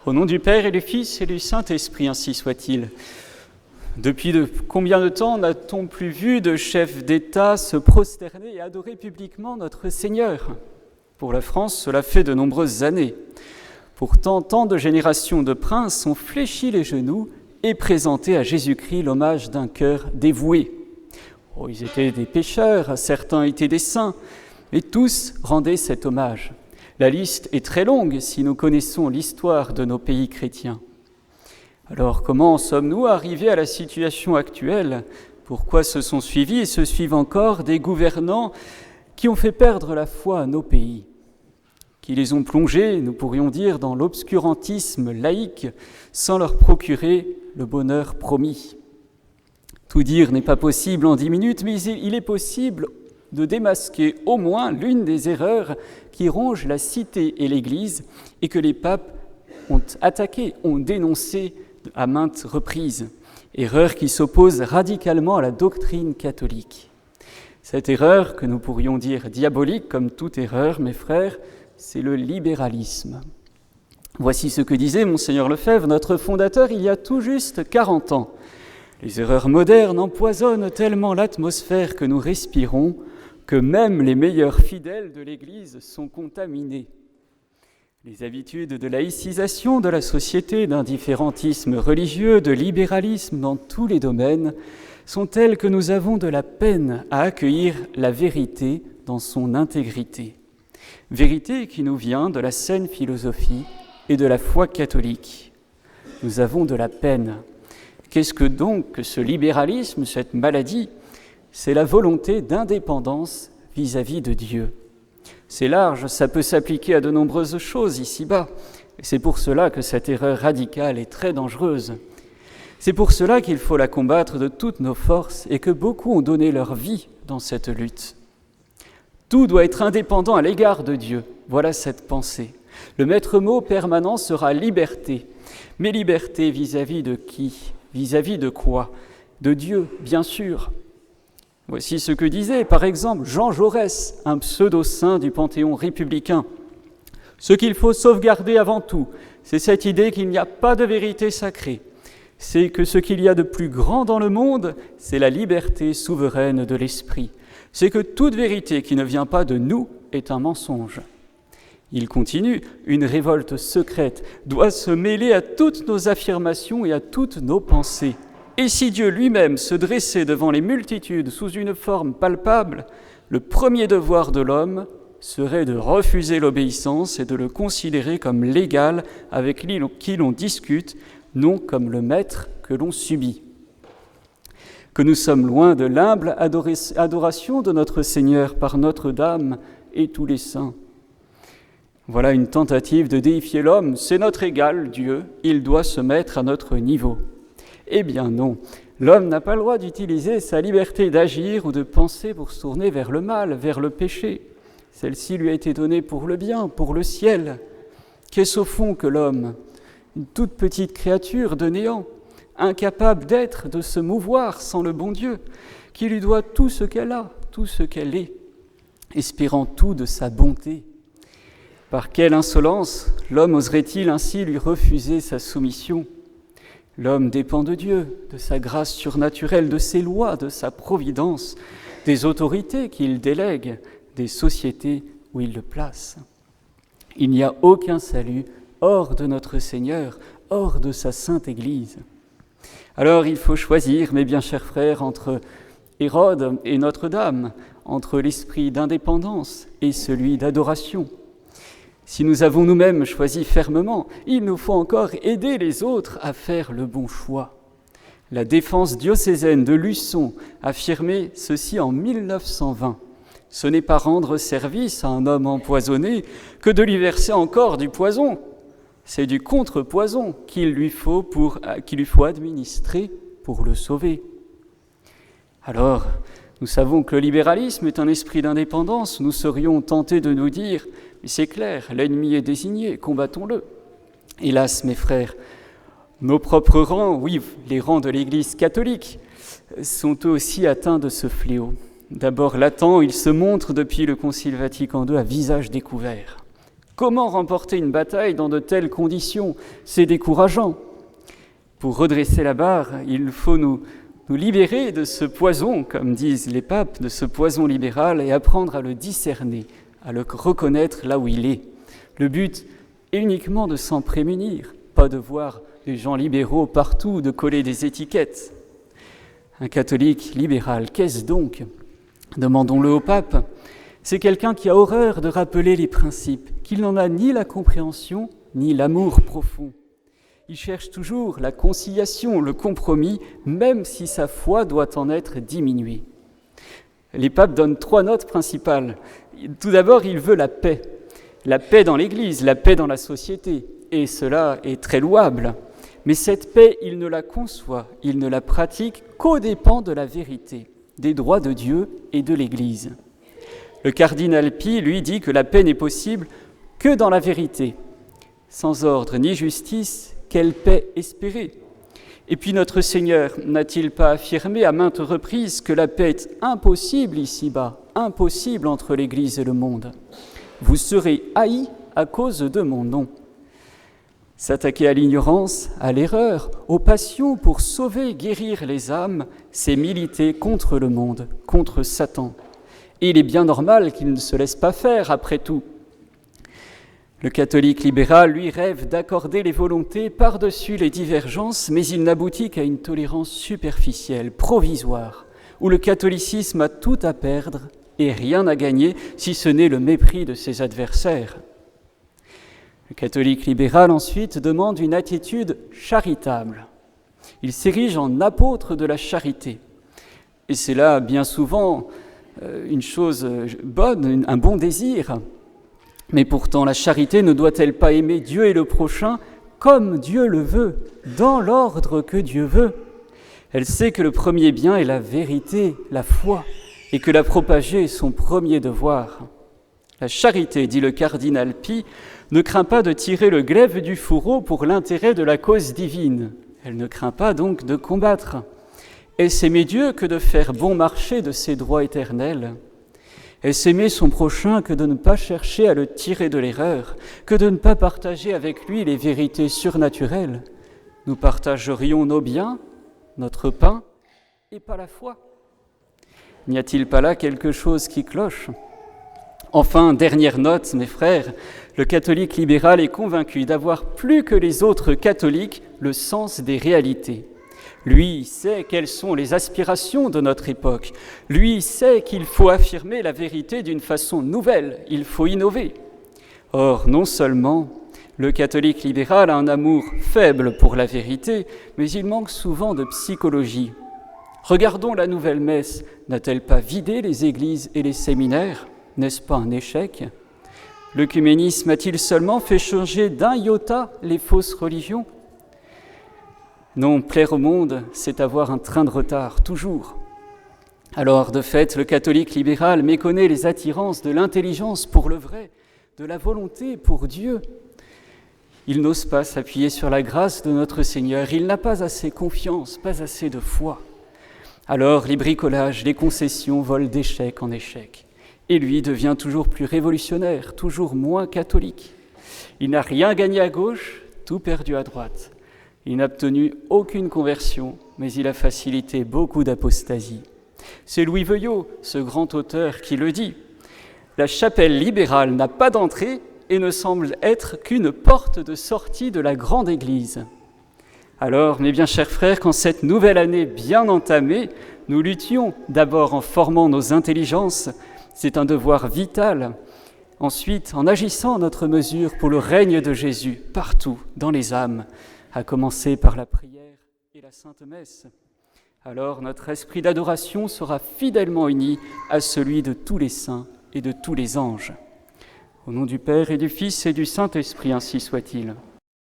Au nom du Père et du Fils et du Saint-Esprit, ainsi soit-il. Depuis combien de temps n'a-t-on plus vu de chefs d'État se prosterner et adorer publiquement notre Seigneur ? Pour la France, cela fait de nombreuses années. Pourtant, tant de générations de princes ont fléchi les genoux et présenté à Jésus-Christ l'hommage d'un cœur dévoué. Oh, ils étaient des pécheurs, certains étaient des saints, mais tous rendaient cet hommage. La liste est très longue si nous connaissons l'histoire de nos pays chrétiens. Alors comment sommes-nous arrivés à la situation actuelle ? Pourquoi se sont suivis et se suivent encore des gouvernants qui ont fait perdre la foi à nos pays ? Qui les ont plongés, nous pourrions dire, dans l'obscurantisme laïque sans leur procurer le bonheur promis. Tout dire n'est pas possible en 10 minutes, mais il est possible de démasquer au moins l'une des erreurs qui rongent la cité et l'Église et que les papes ont attaqué, ont dénoncé à maintes reprises. Erreur qui s'oppose radicalement à la doctrine catholique. Cette erreur, que nous pourrions dire diabolique comme toute erreur, mes frères, c'est le libéralisme. Voici ce que disait Monseigneur Lefebvre, notre fondateur, il y a tout juste 40 ans. Les erreurs modernes empoisonnent tellement l'atmosphère que nous respirons que même les meilleurs fidèles de l'Église sont contaminés. Les habitudes de laïcisation de la société, d'indifférentisme religieux, de libéralisme dans tous les domaines sont telles que nous avons de la peine à accueillir la vérité dans son intégrité. Vérité qui nous vient de la saine philosophie et de la foi catholique. Nous avons de la peine. Qu'est-ce que donc que ce libéralisme, cette maladie ? C'est la volonté d'indépendance vis-à-vis de Dieu. C'est large, ça peut s'appliquer à de nombreuses choses ici-bas. Et c'est pour cela que cette erreur radicale est très dangereuse. C'est pour cela qu'il faut la combattre de toutes nos forces et que beaucoup ont donné leur vie dans cette lutte. Tout doit être indépendant à l'égard de Dieu. Voilà cette pensée. Le maître mot permanent sera liberté. Mais liberté vis-à-vis de qui ? Vis-à-vis de quoi ? De Dieu, bien sûr. Voici ce que disait, par exemple, Jean Jaurès, un pseudo-saint du panthéon républicain. Ce qu'il faut sauvegarder avant tout, c'est cette idée qu'il n'y a pas de vérité sacrée. C'est que ce qu'il y a de plus grand dans le monde, c'est la liberté souveraine de l'esprit. C'est que toute vérité qui ne vient pas de nous est un mensonge. Il continue, une révolte secrète doit se mêler à toutes nos affirmations et à toutes nos pensées. Et si Dieu lui-même se dressait devant les multitudes sous une forme palpable, le premier devoir de l'homme serait de refuser l'obéissance et de le considérer comme l'égal avec qui l'on discute, non comme le maître que l'on subit. Que nous sommes loin de l'humble adoration de notre Seigneur par Notre-Dame et tous les saints. Voilà une tentative de déifier l'homme. C'est notre égal, Dieu, il doit se mettre à notre niveau. Eh bien non, l'homme n'a pas le droit d'utiliser sa liberté d'agir ou de penser pour se tourner vers le mal, vers le péché. Celle-ci lui a été donnée pour le bien, pour le ciel. Qu'est-ce au fond que l'homme ? Une toute petite créature de néant, incapable d'être, de se mouvoir sans le bon Dieu, qui lui doit tout ce qu'elle a, tout ce qu'elle est, espérant tout de sa bonté. Par quelle insolence l'homme oserait-il ainsi lui refuser sa soumission ? L'homme dépend de Dieu, de sa grâce surnaturelle, de ses lois, de sa providence, des autorités qu'il délègue, des sociétés où il le place. Il n'y a aucun salut hors de notre Seigneur, hors de sa sainte Église. Alors il faut choisir, mes bien chers frères, entre Hérode et Notre-Dame, entre l'esprit d'indépendance et celui d'adoration. Si nous avons nous-mêmes choisi fermement, il nous faut encore aider les autres à faire le bon choix. La défense diocésaine de Luçon affirmait ceci en 1920. Ce n'est pas rendre service à un homme empoisonné que de lui verser encore du poison. C'est du contrepoison qu'il lui faut administrer pour le sauver. Alors, nous savons que le libéralisme est un esprit d'indépendance. Nous serions tentés de nous dire « Mais c'est clair, l'ennemi est désigné, combattons-le ». Hélas, mes frères, nos propres rangs, oui, les rangs de l'Église catholique, sont eux aussi atteints de ce fléau. D'abord latent, il se montre depuis le Concile Vatican II à visage découvert. Comment remporter une bataille dans de telles conditions? C'est décourageant. Pour redresser la barre, il faut nous libérer de ce poison, comme disent les papes, de ce poison libéral et apprendre à le discerner, à le reconnaître là où il est. Le but est uniquement de s'en prémunir, pas de voir des gens libéraux partout, de coller des étiquettes. Un catholique libéral, qu'est-ce donc? Demandons-le au pape. C'est quelqu'un qui a horreur de rappeler les principes, qu'il n'en a ni la compréhension ni l'amour profond. Il cherche toujours la conciliation, le compromis, même si sa foi doit en être diminuée. Les papes donnent 3 notes principales. Tout d'abord, il veut la paix dans l'Église, la paix dans la société, et cela est très louable. Mais cette paix, il ne la conçoit, il ne la pratique qu'aux dépens de la vérité, des droits de Dieu et de l'Église. Le cardinal Pie, lui, dit que la paix n'est possible que dans la vérité. Sans ordre ni justice, quelle paix espérer? Et puis notre Seigneur n'a-t-il pas affirmé à maintes reprises que la paix est impossible ici-bas, impossible entre l'Église et le monde? Vous serez haïs à cause de mon nom. S'attaquer à l'ignorance, à l'erreur, aux passions pour sauver, guérir les âmes, c'est militer contre le monde, contre Satan. Et il est bien normal qu'il ne se laisse pas faire, après tout. Le catholique libéral, lui, rêve d'accorder les volontés par-dessus les divergences, mais il n'aboutit qu'à une tolérance superficielle, provisoire, où le catholicisme a tout à perdre et rien à gagner, si ce n'est le mépris de ses adversaires. Le catholique libéral, ensuite, demande une attitude charitable. Il s'érige en apôtre de la charité. Et c'est là, bien souvent, une chose bonne, un bon désir. Mais pourtant, la charité ne doit-elle pas aimer Dieu et le prochain comme Dieu le veut, dans l'ordre que Dieu veut? Elle sait que le premier bien est la vérité, la foi, et que la propager est son premier devoir. La charité, dit le cardinal Pie, ne craint pas de tirer le glaive du fourreau pour l'intérêt de la cause divine. Elle ne craint pas donc de combattre. Est-ce aimer Dieu que de faire bon marché de ses droits éternels? Est-ce aimer son prochain que de ne pas chercher à le tirer de l'erreur, que de ne pas partager avec lui les vérités surnaturelles? Nous partagerions nos biens, notre pain, et pas la foi. N'y a-t-il pas là quelque chose qui cloche? Enfin, dernière note, mes frères, le catholique libéral est convaincu d'avoir plus que les autres catholiques le sens des réalités. Lui sait quelles sont les aspirations de notre époque. Lui sait qu'il faut affirmer la vérité d'une façon nouvelle, il faut innover. Or, non seulement le catholique libéral a un amour faible pour la vérité, mais il manque souvent de psychologie. Regardons la nouvelle messe, n'a-t-elle pas vidé les églises et les séminaires? N'est-ce pas un échec? L'œcuménisme a-t-il seulement fait changer d'un iota les fausses religions? Non, plaire au monde, c'est avoir un train de retard, toujours. Alors, de fait, le catholique libéral méconnaît les attirances de l'intelligence pour le vrai, de la volonté pour Dieu. Il n'ose pas s'appuyer sur la grâce de notre Seigneur, il n'a pas assez confiance, pas assez de foi. Alors, les bricolages, les concessions volent d'échec en échec. Et lui devient toujours plus révolutionnaire, toujours moins catholique. Il n'a rien gagné à gauche, tout perdu à droite. Il n'a obtenu aucune conversion, mais il a facilité beaucoup d'apostasie. C'est Louis Veuillot, ce grand auteur, qui le dit. La chapelle libérale n'a pas d'entrée et ne semble être qu'une porte de sortie de la grande église. Alors, mes bien chers frères, qu'en cette nouvelle année bien entamée, nous luttions d'abord en formant nos intelligences, c'est un devoir vital. Ensuite, en agissant à notre mesure pour le règne de Jésus, partout, dans les âmes, à commencer par la prière et la Sainte Messe. Alors notre esprit d'adoration sera fidèlement uni à celui de tous les saints et de tous les anges. Au nom du Père et du Fils et du Saint-Esprit, ainsi soit-il.